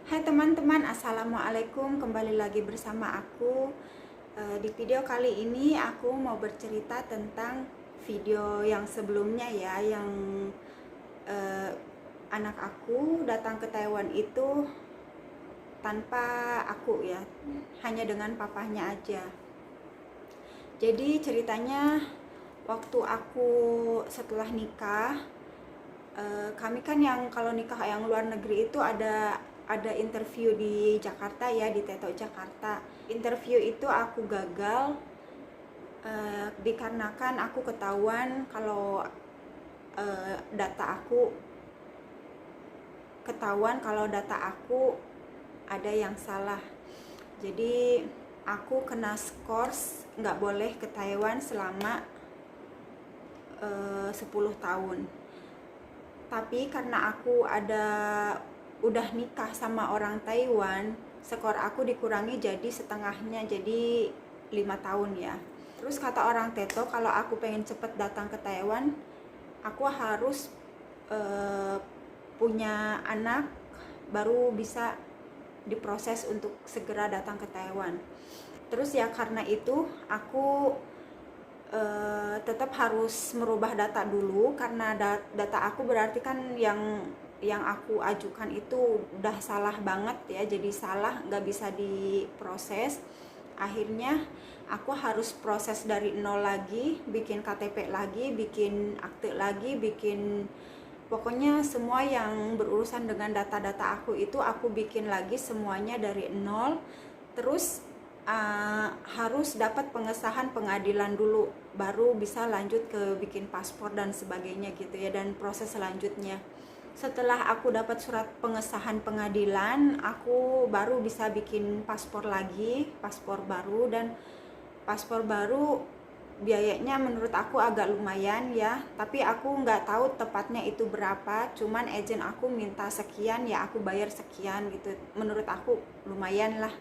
Hai teman-teman, assalamualaikum. Kembali lagi bersama aku. Di video kali ini aku mau bercerita tentang video yang sebelumnya ya, yang eh, anak aku datang ke Taiwan itu tanpa aku ya, hanya dengan papahnya aja. Jadi ceritanya waktu aku setelah nikah, kami kan yang kalau nikah yang luar negeri itu ada interview di Jakarta ya, di Teto Jakarta. Interview itu aku gagal dikarenakan aku ketahuan kalau data aku ada yang salah. Jadi aku kena skors nggak boleh ke Taiwan selama 10 tahun. Tapi karena aku udah nikah sama orang Taiwan, skor aku dikurangi jadi setengahnya, jadi 5 tahun ya. Terus kata orang Teto, kalau aku pengen cepet datang ke Taiwan, aku harus punya anak baru bisa diproses untuk segera datang ke Taiwan. Terus ya karena itu aku tetap harus merubah data dulu, karena data aku berarti kan yang aku ajukan itu udah salah banget ya, jadi salah, nggak bisa diproses. Akhirnya aku harus proses dari nol lagi, bikin KTP lagi, bikin akte lagi, pokoknya semua yang berurusan dengan data-data aku itu aku bikin lagi semuanya dari nol. Terus harus dapat pengesahan pengadilan dulu, baru bisa lanjut ke bikin paspor dan sebagainya gitu ya, dan proses selanjutnya. Setelah aku dapat surat pengesahan pengadilan, aku baru bisa bikin paspor lagi, paspor baru. Dan paspor baru biayanya menurut aku agak lumayan ya, tapi aku nggak tahu tepatnya itu berapa, cuman agent aku minta sekian ya aku bayar sekian gitu. Menurut aku lumayan lah,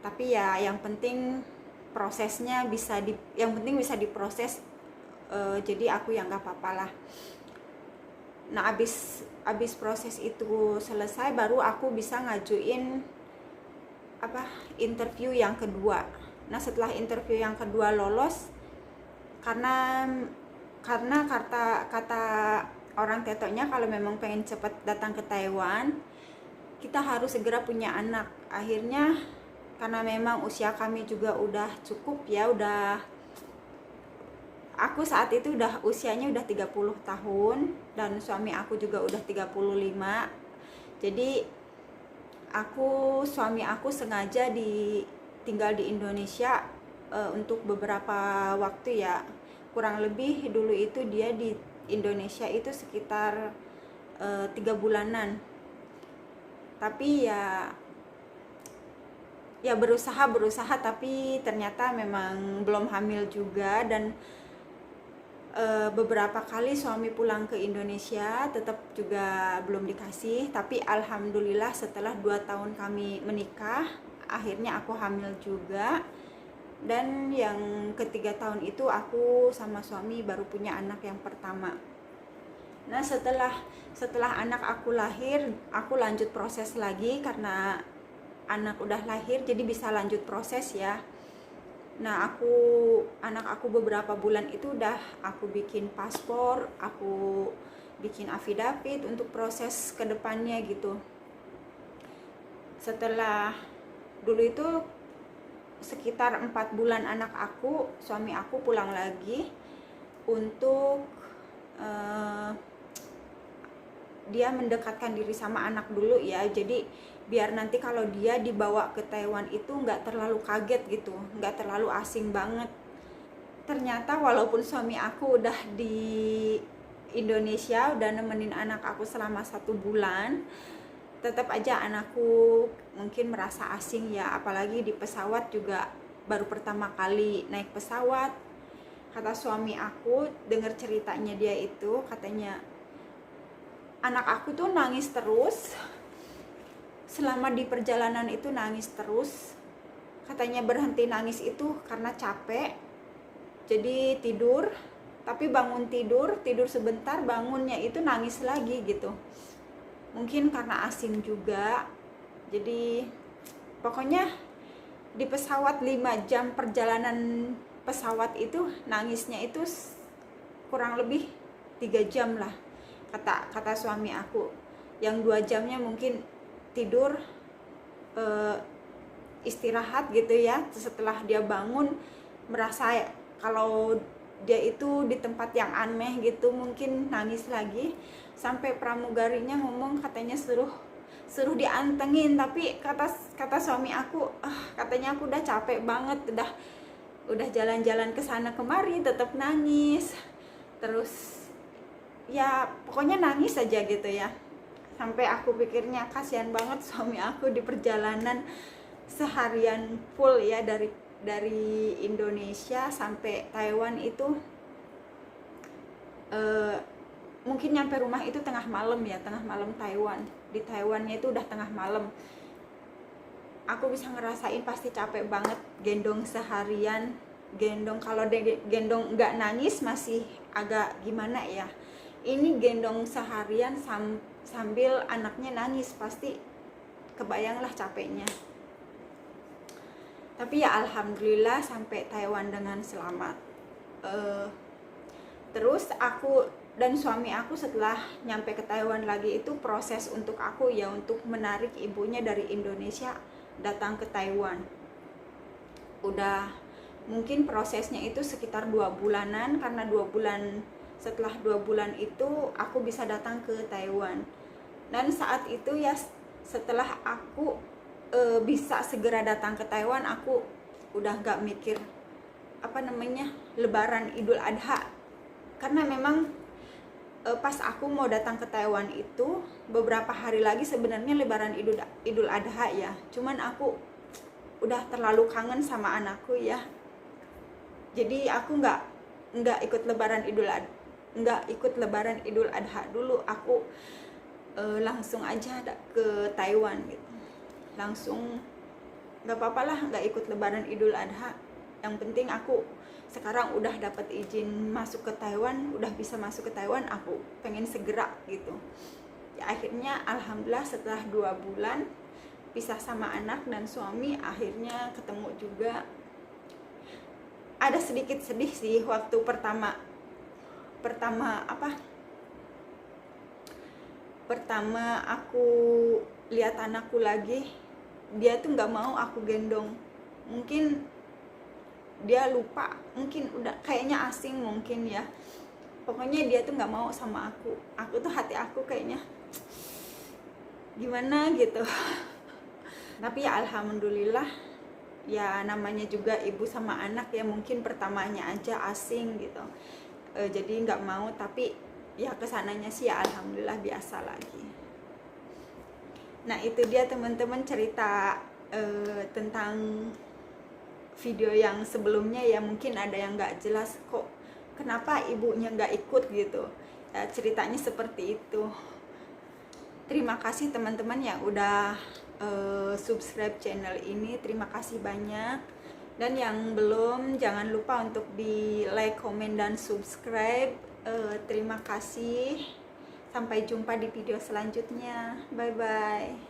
tapi ya yang penting prosesnya yang penting bisa diproses, jadi aku yang nggak apa-apa lah. Nah abis proses itu selesai, baru aku bisa ngajuin interview yang kedua. Nah setelah interview yang kedua lolos, karena kata orang Tetonya kalau memang pengen cepet datang ke Taiwan, kita harus segera punya anak. Akhirnya karena memang usia kami juga udah cukup ya, aku saat itu usianya udah 30 tahun dan suami aku juga udah 35. Jadi suami aku sengaja tinggal di Indonesia untuk beberapa waktu ya. Kurang lebih dulu itu dia di Indonesia itu sekitar 3 bulanan. Tapi ya berusaha tapi ternyata memang belum hamil juga. Dan beberapa kali suami pulang ke Indonesia tetap juga belum dikasih. Tapi alhamdulillah setelah 2 tahun kami menikah, akhirnya aku hamil juga. Dan yang ketiga tahun itu aku sama suami baru punya anak yang pertama. Nah setelah anak aku lahir, aku lanjut proses lagi karena anak udah lahir, jadi bisa lanjut proses ya. Nah anak aku beberapa bulan itu udah aku bikin paspor, aku bikin affidavit untuk proses kedepannya gitu. Setelah dulu itu sekitar 4 bulan anak aku, suami aku pulang lagi untuk dia mendekatkan diri sama anak dulu ya, jadi biar nanti kalau dia dibawa ke Taiwan itu nggak terlalu kaget gitu, nggak terlalu asing banget. Ternyata walaupun suami aku udah di Indonesia, udah nemenin anak aku selama 1 bulan, tetap aja anakku mungkin merasa asing ya, apalagi di pesawat juga, baru pertama kali naik pesawat. Kata suami aku, dengar ceritanya dia itu, katanya anak aku tuh nangis terus selama di perjalanan itu, nangis terus. Katanya berhenti nangis itu karena capek, jadi tidur, tapi bangun tidur sebentar, bangunnya itu nangis lagi gitu. Mungkin karena asing juga. Jadi pokoknya di pesawat 5 jam perjalanan pesawat itu nangisnya itu kurang lebih 3 jam lah, kata suami aku. Yang 2 jamnya mungkin tidur, istirahat gitu ya. Setelah dia bangun merasa kalau dia itu di tempat yang aneh gitu, mungkin nangis lagi. Sampai pramugarinya ngomong katanya suruh diantengin, tapi kata suami aku, katanya aku udah capek banget, udah jalan-jalan ke sana kemari tetap nangis. Terus ya pokoknya nangis aja gitu ya. Sampai aku pikirnya kasihan banget suami aku di perjalanan seharian full ya, dari Indonesia sampai Taiwan itu, mungkin nyampe rumah itu tengah malam ya, tengah malam Taiwan. Di Taiwannya itu udah tengah malam. Aku bisa ngerasain pasti capek banget gendong seharian. Kalau gendong nggak nangis masih agak gimana ya, ini gendong seharian sambil anaknya nangis, pasti kebayanglah capeknya. Tapi ya alhamdulillah sampai Taiwan dengan selamat. Terus aku dan suami aku setelah nyampe ke Taiwan lagi itu proses untuk aku ya, untuk menarik ibunya dari Indonesia datang ke Taiwan. Udah mungkin prosesnya itu sekitar 2 bulanan, karena 2 bulan setelah 2 bulan itu aku bisa datang ke Taiwan. Dan saat itu ya, setelah aku bisa segera datang ke Taiwan, aku udah gak mikir Lebaran Idul Adha. Karena memang pas aku mau datang ke Taiwan itu beberapa hari lagi sebenarnya Lebaran Idul Adha ya. Cuman aku udah terlalu kangen sama anakku ya. Jadi aku nggak ikut Lebaran Idul Adha dulu. Aku langsung aja ke Taiwan gitu. Langsung nggak apa-apa lah, nggak ikut Lebaran Idul Adha. Yang penting aku sekarang udah dapat izin masuk ke Taiwan, udah bisa masuk ke Taiwan, aku pengen segera gitu ya. Akhirnya alhamdulillah setelah 2 bulan pisah sama anak dan suami, akhirnya ketemu juga. Ada sedikit sedih sih waktu pertama aku lihat anakku lagi, dia tuh nggak mau aku gendong. Mungkin dia lupa, mungkin udah kayaknya asing mungkin ya. Pokoknya dia tuh nggak mau sama aku. Aku tuh hati aku kayaknya gimana gitu. Tapi ya alhamdulillah ya, namanya juga ibu sama anak ya, mungkin pertamanya aja asing gitu. Jadi nggak mau, tapi ya kesananya sih ya alhamdulillah biasa lagi. Nah itu dia teman-teman cerita tentang video yang sebelumnya ya. Mungkin ada yang nggak jelas, kok kenapa ibunya nggak ikut gitu ya, ceritanya seperti itu. Terima kasih teman-teman yang udah subscribe channel ini, terima kasih banyak. Dan yang belum, jangan lupa untuk di like, komen, dan subscribe. Terima kasih, sampai jumpa di video selanjutnya. Bye bye.